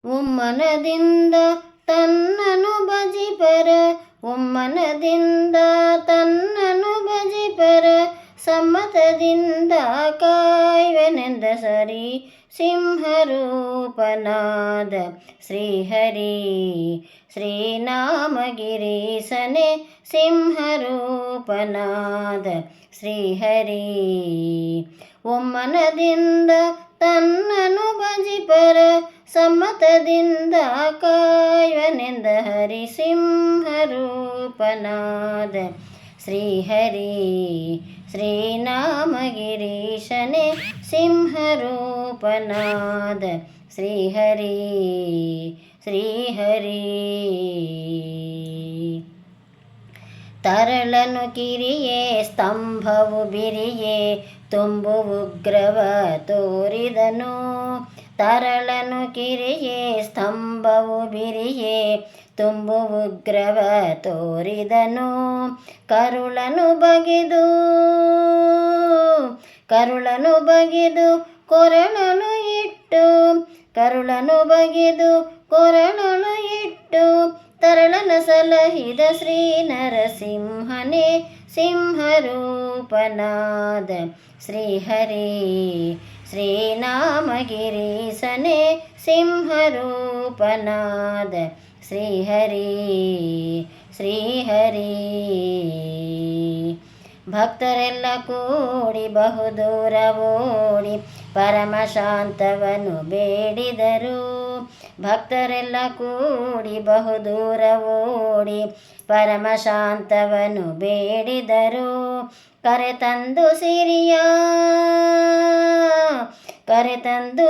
ಒಮ್ಮನದಿಂದ ತನ್ನನು ಭಜಿಪರ, ಒಮ್ಮನದಿಂದ ತನ್ನನು ಭಜಿಪರ, ಸಮ್ಮತದಿಂದ ಕಾಯ್ವನೆಂದ ಸರಿ ಸಿಂಹರೂಪನಾದ ಶ್ರೀಹರಿ. ಶ್ರೀನಾಮಗಿರೀಶನೇ ಸಿಂಹರೂಪನಾದ ಶ್ರೀಹರಿ. ಒಮ್ಮನದಿಂದ ತನ್ನನು ಭಜಿಪರ, ಸಮ್ಮತದಿಂದ ಕಾಯ್ವನೆಂದ ಹರಿ ಸಿಂಹರೂಪನಾದ ಶ್ರೀಹರಿ. ಶ್ರೀನಾಮಗಿರೀಶನೇ ಸಿಂಹರೂಪನಾದ ಶ್ರೀಹರಿ. ಶ್ರೀಹರಿ. ತರಳನು ಕಿರಿಯೇ ಸ್ತಂಭವು ಬಿರಿಯೇ ತುಂಬು ಉಗ್ರವ ತೋರಿದನು. ತರಳನು ಕಿರಿಯೇ ಸ್ತಂಭವು ಬಿರಿಯೇ ತುಂಬು ಉಗ್ರವ ತೋರಿದನು. ಕರುಳನು ಬಗೆದು ಕೊರಳನು ಇಟ್ಟು, ಕರುಳನು ಬಗೆದು ಕೊರಳನು ಇಟ್ಟು, ತರಳನ ಸಲಹಿದ ಶ್ರೀ ನರಸಿಂಹನೇ ಸಿಂಹರೂಪನಾದ ಶ್ರೀಹರಿ. ಶ್ರೀನಾಮಗಿರೀಶನೇ ಸಿಂಹರೂಪನಾದ ಶ್ರೀಹರಿ. ಶ್ರೀಹರಿ. ಭಕ್ತರೆಲ್ಲ ಕೂಡಿ ಬಹುದೂರ ಓಡಿ ಪರಮಶಾಂತವನು ಬೇಡಿದರು. ಭಕ್ತರೆಲ್ಲ ಕೂಡಿ ಬಹುದೂರ ಓಡಿ ಪರಮಶಾಂತವನು ಬೇಡಿದರು. ಕರೆತಂದು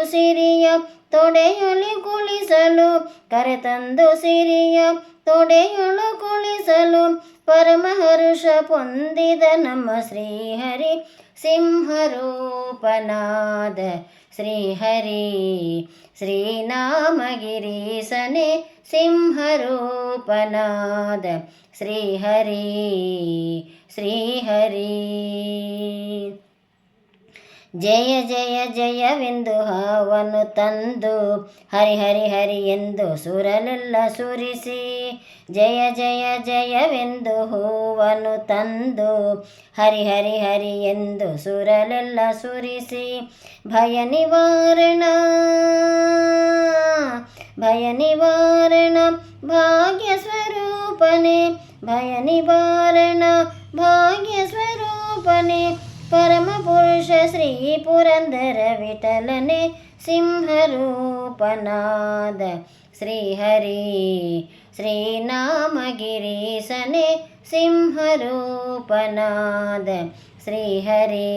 ಸಿರಿಯ ತೊಡೆಯೊಳಿ ಕುಳಿಸಲು, ಕರೆತಂದು ಸಿರಿಯ ತೊಡೆಯೊಳು ಕುಳಿಸಲು, ಪರಮಹರ್ಷ ಹೊಂದಿದ ನಮ್ಮ ಶ್ರೀಹರಿ ಸಿಂಹರೂಪನಾದ ಶ್ರೀಹರಿ. ಶ್ರೀನಾಮಗಿರೀಶನೇ ಸಿಂಹರೂಪನಾದ ಶ್ರೀಹರಿ. ಶ್ರೀಹರಿ. ಜಯ ಜಯ ಜಯವೆಂದು ಹಾವನ್ನು ತಂದು ಹರಿ ಹರಿ ಹರಿ ಎಂದು ಸುರಲೆಲ್ಲ ಸುರಿಸಿ, ಜಯ ಜಯ ಜಯವೆಂದು ಹೂವನ್ನು ತಂದು ಹರಿ ಹರಿ ಹರಿ ಎಂದು ಸುರಲೆಲ್ಲ ಸುರಿಸಿ, ಭಯ ನಿವಾರಣ ಭಾಗ್ಯ ಸ್ವರೂಪನೇ, ಭಯ ನಿವಾರಣ ಭಾಗ್ಯ ಸ್ವರೂಪನೇ, ಪರಮ ಪುರುಷ ಶ್ರೀ ಪುರಂದರ ವಿಠಲನೆ ಸಿಂಹರೂಪನಾದ ಶ್ರೀಹರಿ. ಶ್ರೀನಾಮಗಿರೀಶನೇ ಸಿಂಹರೂಪನಾದ ಶ್ರೀಹರಿ.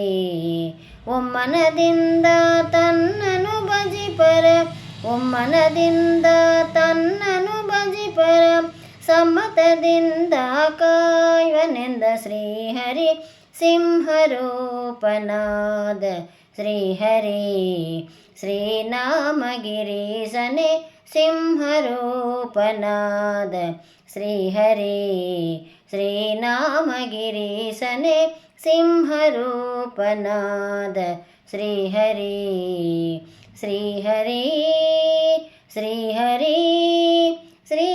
ಒಮ್ಮನದಿಂದ ತನ್ನನು ಭಜಿಪರ, ಒಮ್ಮನದಿಂದ ತನ್ನನು ಭಜಿಪರ, ಸಮ್ಮತದಿಂದ ಕಾಯ್ವನೆಂದ ಶ್ರೀಹರಿ ಸಿಂಹರೂಪನಾದ ಶ್ರೀಹರಿ. ಶ್ರೀನಾಮಗಿರೀಶನೇ ಸಿಂಹರೂಪನಾದ ಶ್ರೀಹರಿ. ಶ್ರೀನಾಮಗಿರೀಶನೇ ಸಿಂಹರೂಪನಾದ ಶ್ರೀಹರಿ. ಶ್ರೀಹರಿ. ಶ್ರೀಹರಿ. ಶ್ರೀ